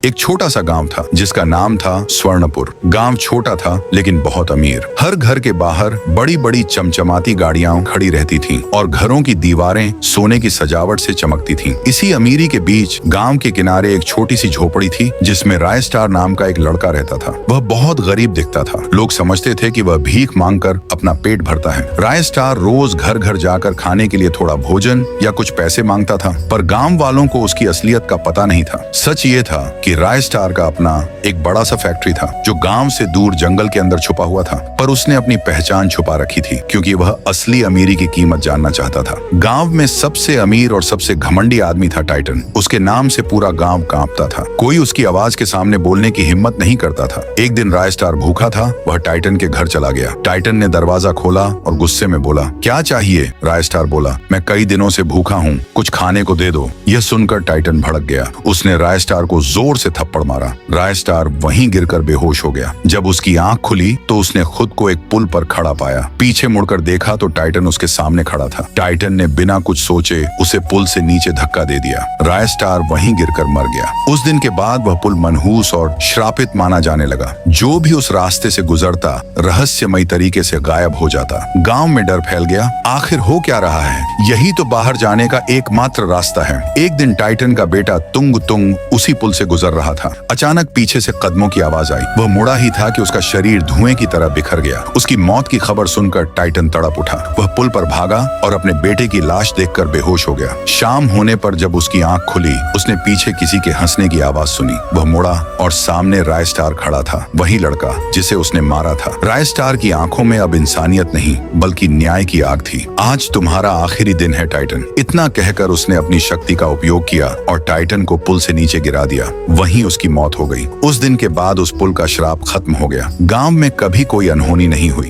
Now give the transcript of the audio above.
एक छोटा सा गांव था जिसका नाम था स्वर्णपुर। गांव छोटा था लेकिन बहुत अमीर। हर घर के बाहर बड़ी बड़ी चमचमाती गाड़ियां खड़ी रहती थीं और घरों की दीवारें सोने की सजावट से चमकती थीं। इसी अमीरी के बीच गांव के किनारे एक छोटी सी झोपड़ी थी जिसमें राय स्टार नाम का एक लड़का रहता था। वह बहुत गरीब दिखता था। लोग समझते थे कि वह भीख मांगकर अपना पेट भरता है। राय स्टार रोज घर घर जाकर खाने के लिए थोड़ा भोजन या कुछ पैसे मांगता था, पर गांव वालों को उसकी असलियत का पता नहीं था। सच ये था कि राय स्टार का अपना एक बड़ा सा फैक्ट्री था जो गांव से दूर जंगल के अंदर छुपा हुआ था, पर उसने अपनी पहचान छुपा रखी थी क्योंकि वह असली अमीरी की कीमत जानना चाहता था। गांव में सबसे अमीर और सबसे घमंडी आदमी था टाइटन। उसके नाम से पूरा गांव कांपता था। कोई उसकी आवाज के सामने बोलने की हिम्मत नहीं करता था। एक दिन राय स्टार भूखा था। वह टाइटन के घर चला गया। टाइटन ने दरवाजा खोला और गुस्से में बोला, क्या चाहिए? राय स्टार बोला, मैं कई दिनों से भूखा हूँ, कुछ खाने को दे दो। यह सुनकर टाइटन भड़क गया। उसने राय स्टार को जोर से थप्पड़ मारा। राय स्टार वहीं गिरकर बेहोश हो गया। जब उसकी आंख खुली तो उसने खुद को एक पुल पर खड़ा पाया। पीछे मुड़कर देखा तो टाइटन उसके सामने खड़ा था। टाइटन ने बिना कुछ सोचे उसे पुल से नीचे धक्का दे दिया। राय स्टार वहीं गिरकर मर गया। उस दिन के बाद वह पुल मनहूस और श्रापित माना जाने लगा। जो भी उस रास्ते से गुजरता रहस्यमयी तरीके से गायब हो जाता। गांव में डर फैल गया। आखिर हो क्या रहा है? यही तो बाहर जाने का एकमात्र रास्ता है। एक दिन टाइटन का बेटा तुंग तुंग उसी पुल से गुजर रहा था। अचानक पीछे से कदमों की आवाज आई। वह मुड़ा ही था कि उसका शरीर धुएं की तरह बिखर गया। उसकी मौत की खबर सुनकर टाइटन तड़प उठा। वह पुल पर भागा और अपने बेटे की लाश देखकर बेहोश हो गया। शाम होने पर जब उसकी आंख खुली, उसने पीछे किसी के हंसने की आवाज सुनी। वह मुड़ा और सामने राय स्टार खड़ा था, वही लड़का जिसे उसने मारा था। राय स्टार की आंखों में अब इंसानियत नहीं बल्कि न्याय की आग थी। आज तुम्हारा आखिरी दिन है टाइटन। इतना कहकर उसने अपनी शक्ति का उपयोग किया और टाइटन को पुल से नीचे गिरा दिया। वहीं उसकी मौत हो गई। उस दिन के बाद उस पुल का श्राप खत्म हो गया। गांव में कभी कोई अनहोनी नहीं हुई।